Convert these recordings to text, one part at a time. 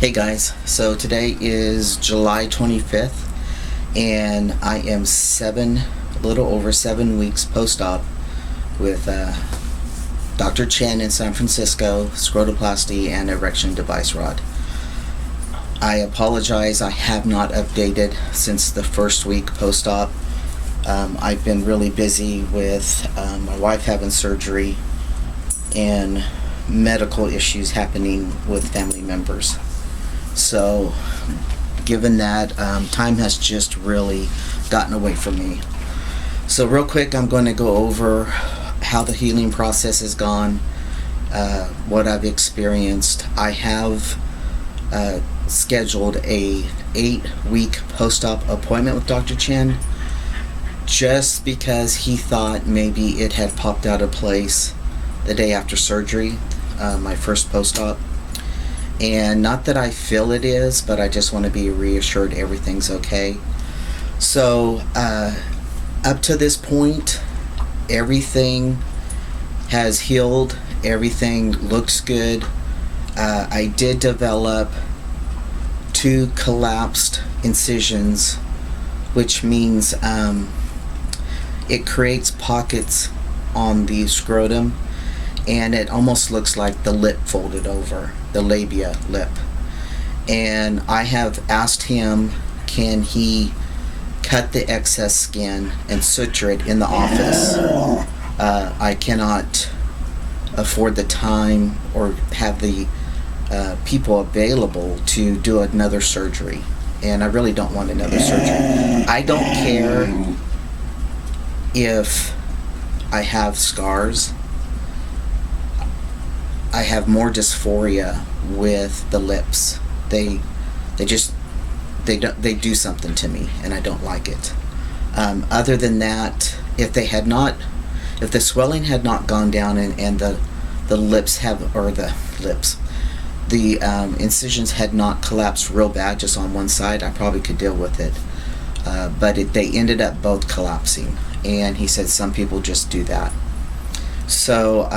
Hey guys, so today is July 25th and I am a little over 7 weeks post-op with Dr. Chen in San Francisco, Scrotoplasty and erection device rod. I apologize, I have not updated since the first week post-op. I've been really busy with my wife having surgery and medical issues happening with family members. So given that, time has just really gotten away from me. So real quick, I'm going to go over how the healing process has gone, what I've experienced. I have scheduled a 8-week post-op appointment with Dr. Chen just because he thought maybe it had popped out of place the day after surgery, my first post-op. And not that I feel it is, but I just want to be reassured everything's okay. So up to this point, everything has healed. Everything looks good. I did develop 2 collapsed incisions, which means it creates pockets on the scrotum, and it almost looks like the lip folded over, the labia lip. And I have asked him, can he cut the excess skin and suture it in the office? I cannot afford the time or have the people available to do another surgery, and I really don't want another surgery. I don't care if I have scars. I have more dysphoria with the lips. They do something to me, and I don't like it. Other than that, if the swelling had not gone down and the incisions had not collapsed real bad just on one side, I probably could deal with it. But they ended up both collapsing, and he said some people just do that. So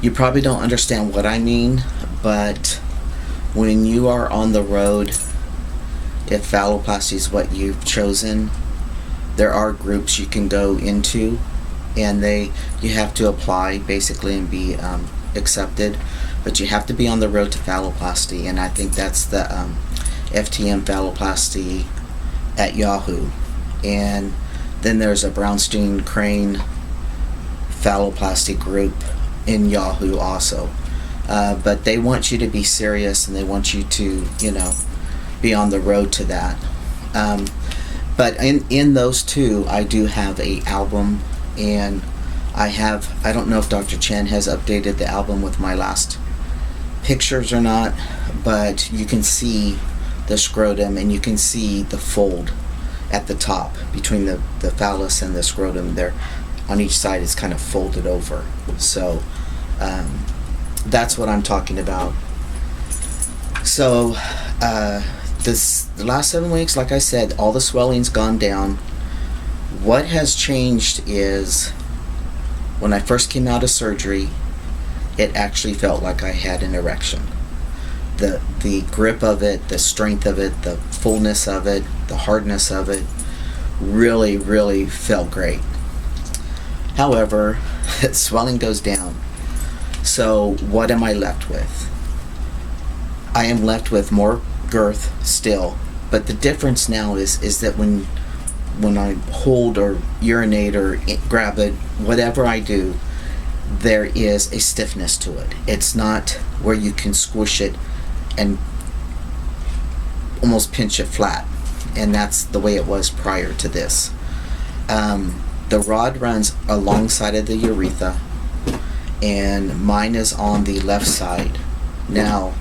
you probably don't understand what I mean, but when you are on the road, if phalloplasty is what you've chosen, there are groups you can go into, and you have to apply basically and be accepted, but you have to be on the road to phalloplasty, and I think that's the FTM phalloplasty at Yahoo, and then there's a Brownstein Crane phalloplasty group in Yahoo also, but they want you to be serious, and they want you to be on the road to that. But in those two, I do have a album, and I don't know if Dr. Chen has updated the album with my last pictures or not, but you can see the scrotum, and you can see the fold at the top between the phallus and the scrotum there. On each side it's kind of folded over. So that's what I'm talking about. So the last 7 weeks, like I said, all the swelling's gone down. What has changed is when I first came out of surgery, it actually felt like I had an erection. The grip of it, the strength of it, the fullness of it, the hardness of it really, really felt great. However, swelling goes down. So what am I left with? I am left with more girth still, but the difference now is that when I hold or urinate or grab it, whatever I do, there is a stiffness to it. It's not where you can squish it and almost pinch it flat, and that's the way it was prior to this. The rod runs alongside of the urethra, and mine is on the left side. Now,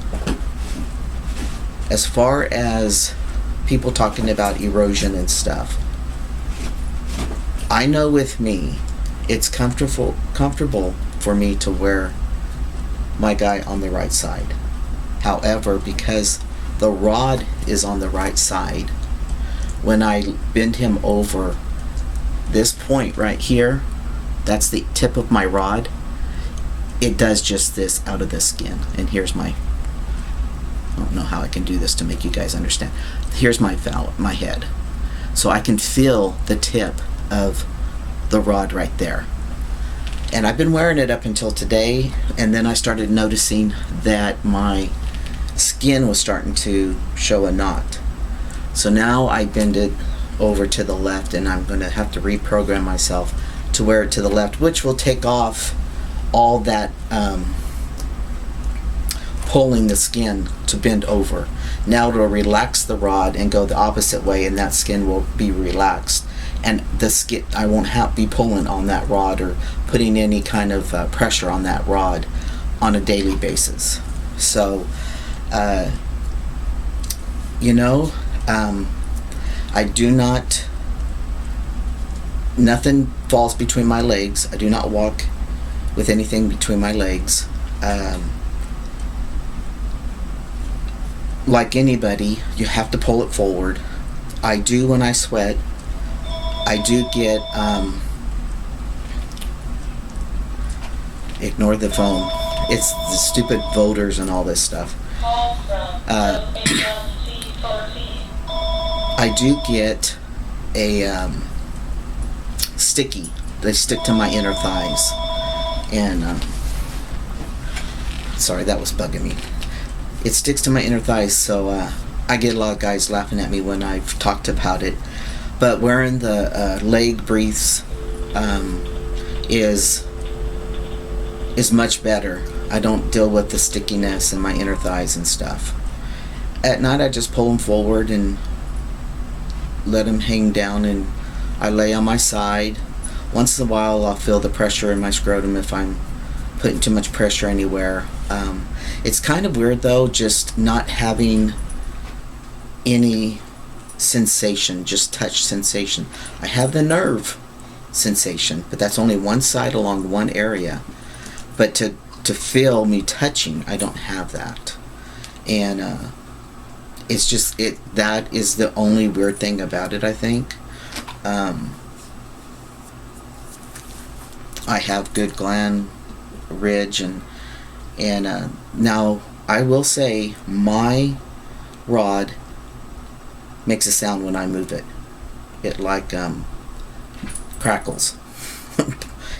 as far as people talking about erosion and stuff, I know with me, it's comfortable for me to wear my guy on the right side. However, because the rod is on the right side, when I bend him over, this point right here, that's the tip of my rod, it does just this out of the skin. And here's my don't know how I can do this to make you guys understand. Here's my head. So I can feel the tip of the rod right there. And I've been wearing it up until today, and then I started noticing that my skin was starting to show a knot. So now I bend it over to the left, and I'm going to have to reprogram myself to wear it to the left, which will take off all that pulling the skin to bend over. Now it'll relax the rod and go the opposite way, and that skin will be relaxed, and the skin, I won't be pulling on that rod or putting any kind of pressure on that rod on a daily basis. So I do not, nothing falls between my legs. I do not walk with anything between my legs. Like anybody, you have to pull it forward. I do when I sweat. I do get, ignore the phone. It's the stupid voters and all this stuff. I do get a sticky. They stick to my inner thighs. And, sorry, that was bugging me. It sticks to my inner thighs, so I get a lot of guys laughing at me when I've talked about it. But wearing the leg briefs is much better. I don't deal with the stickiness in my inner thighs and stuff. At night I just pull them forward and let them hang down, and I lay on my side. Once in a while I'll feel the pressure in my scrotum if I'm putting too much pressure anywhere. It's kind of weird though, just not having any sensation, just touch sensation. I have the nerve sensation, but that's only one side along one area. But to feel me touching, I don't have that. And it's just, that is the only weird thing about it, I think. I have good gland ridge, and now I will say my rod makes a sound when I move it. It like crackles. It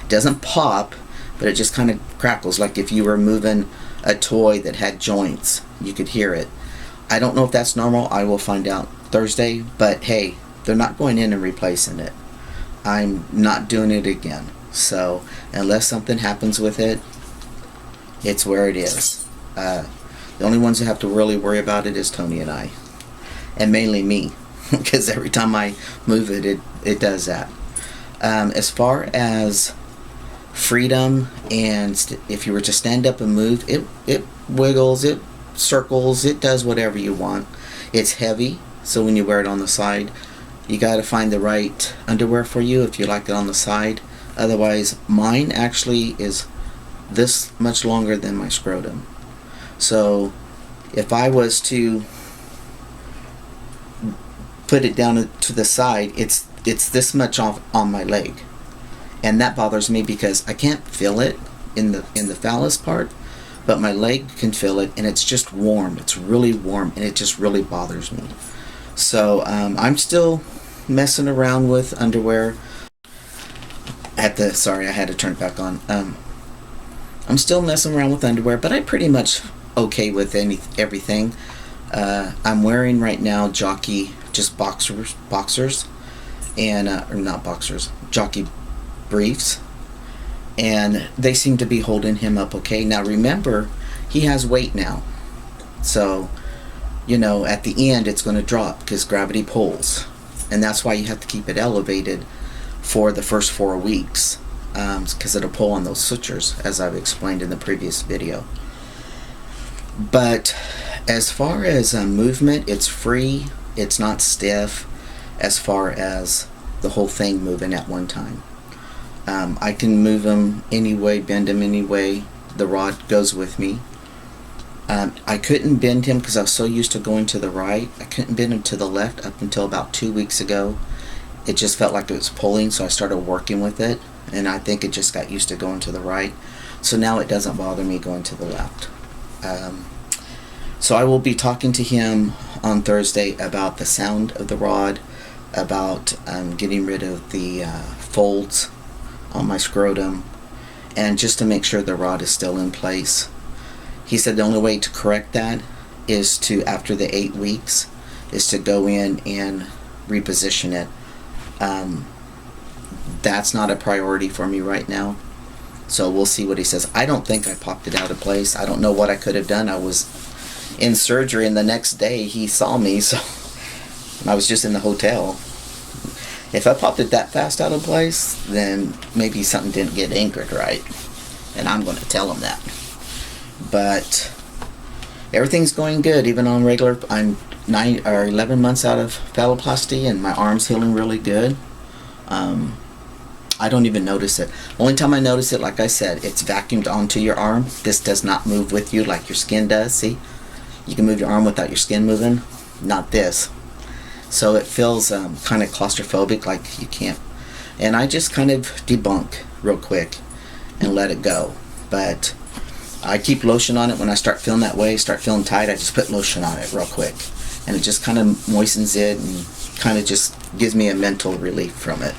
doesn't pop, but it just kind of crackles, like if you were moving a toy that had joints, you could hear it. I don't know if that's normal. I will find out Thursday, but hey, they're not going in and replacing it. I'm not doing it again. So unless something happens with it, it's where it is. The only ones who have to really worry about it is Tony and I, and mainly me, because every time I move it, it does that. As far as freedom, and if you were to stand up and move, it wiggles, it circles, it does whatever you want. It's heavy, so when you wear it on the side, you got to find the right underwear for you if you like it on the side. Otherwise, mine actually is this much longer than my scrotum. So if I was to put it down to the side, it's this much off on my leg, and that bothers me because I can't feel it in the phallus part, but my leg can feel it, and it's just warm. It's really warm, and it just really bothers me. So I'm still messing around with underwear. Sorry, I had to turn it back on. I'm still messing around with underwear, but I'm pretty much okay with everything. I'm wearing right now jockey, just boxers, and or not boxers, jockey briefs, and they seem to be holding him up okay. Now remember, he has weight now, so at the end it's going to drop because gravity pulls, and that's why you have to keep it elevated for the first 4 weeks, because it'll pull on those sutures, as I've explained in the previous video. But as far as movement, it's free, it's not stiff as far as the whole thing moving at one time. I can move them any way, bend them any way. The rod goes with me. I couldn't bend him because I was so used to going to the right. I couldn't bend him to the left up until about 2 weeks ago. It just felt like it was pulling, so I started working with it, and I think it just got used to going to the right. So now it doesn't bother me going to the left. So I will be talking to him on Thursday about the sound of the rod, about getting rid of the folds on my scrotum, and just to make sure the rod is still in place. He said the only way to correct that is to, after the 8 weeks, is to go in and reposition it. That's not a priority for me right now, so we'll see what he says. I don't think I popped it out of place. I don't know what I could have done. I was in surgery, and the next day he saw me, so I was just in the hotel. If I popped it that fast out of place, then maybe something didn't get anchored right, and I'm going to tell him that. But everything's going good, even on regular. I'm 9 or 11 months out of phalloplasty, and my arm's healing really good. I don't even notice it. Only time I notice it, like I said, it's vacuumed onto your arm. This does not move with you like your skin does. See? You can move your arm without your skin moving. Not this. So it feels kind of claustrophobic, like you can't. And I just kind of debunk real quick and let it go. But I keep lotion on it. When I start feeling that way, start feeling tight, I just put lotion on it real quick. And it just kind of moistens it and kind of just gives me a mental relief from it.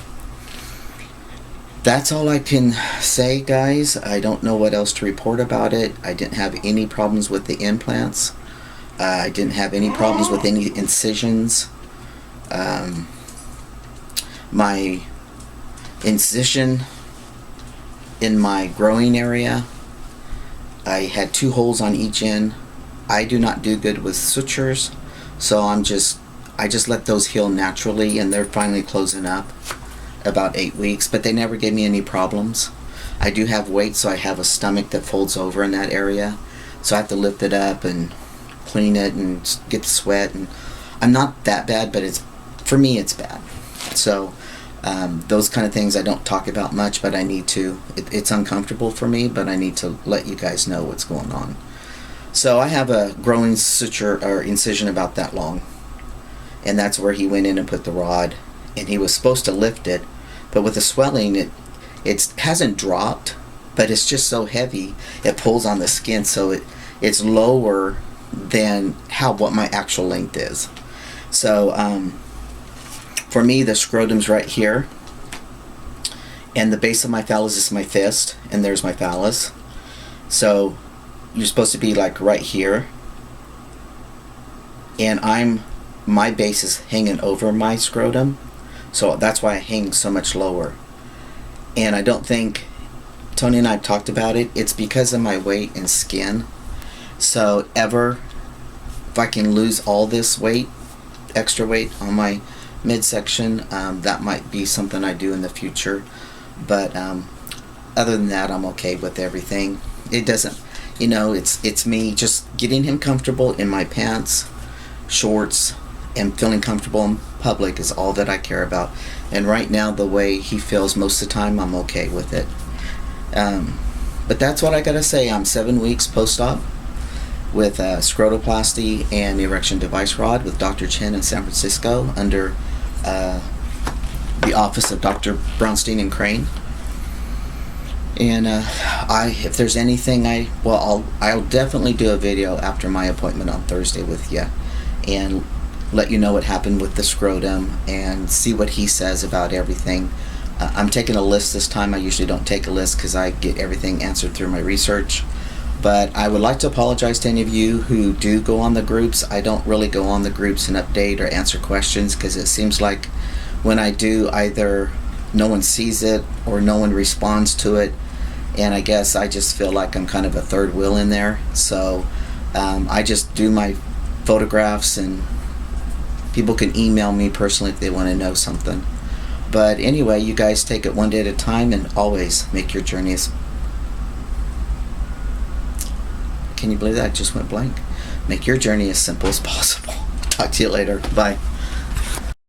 That's all I can say, guys. I don't know what else to report about it. I didn't have any problems with the implants. I didn't have any problems with any incisions. My incision in my growing area, I had 2 holes on each end. I do not do good with sutures, so I just let those heal naturally, and they're finally closing up. About 8 weeks, but they never gave me any problems. I do have weight, so I have a stomach that folds over in that area, so I have to lift it up and clean it and get the sweat. And I'm not that bad, but for me it's bad. So those kind of things I don't talk about much, but I need to. It's uncomfortable for me, but I need to let you guys know what's going on. So I have a growing suture or incision about that long, and that's where he went in and put the rod, and he was supposed to lift it, but with the swelling it hasn't dropped, but it's just so heavy it pulls on the skin, so it's lower than what my actual length is. So for me, the scrotum's right here, and the base of my phallus is my fist, and there's my phallus. So you're supposed to be like right here, and my base is hanging over my scrotum, so that's why I hang so much lower. And I don't think, Tony and I have talked about it, it's because of my weight and skin. So if I can lose all this weight, extra weight on my midsection, that might be something I do in the future. But other than that, I'm okay with everything. It doesn't, it's me just getting him comfortable in my pants, shorts, and feeling comfortable in public is all that I care about. And right now, the way he feels most of the time, I'm okay with it. But that's what I gotta say. I'm 7 weeks post-op with scrotoplasty and erection device rod with Dr. Chen in San Francisco under the office of Dr. Brownstein and Crane. And if there's anything, I'll definitely do a video after my appointment on Thursday with you, and let you know what happened with the scrotum and see what he says about everything. I'm taking a list this time. I usually don't take a list because I get everything answered through my research. But I would like to apologize to any of you who do go on the groups. I don't really go on the groups and update or answer questions because it seems like when I do, either no one sees it or no one responds to it. And I guess I just feel like I'm kind of a third wheel in there. So I just do my photographs, and people can email me personally if they want to know something. But anyway, you guys take it one day at a time, and always make your journey as... Can you believe that? I just went blank. Make your journey as simple as possible. Talk to you later. Bye.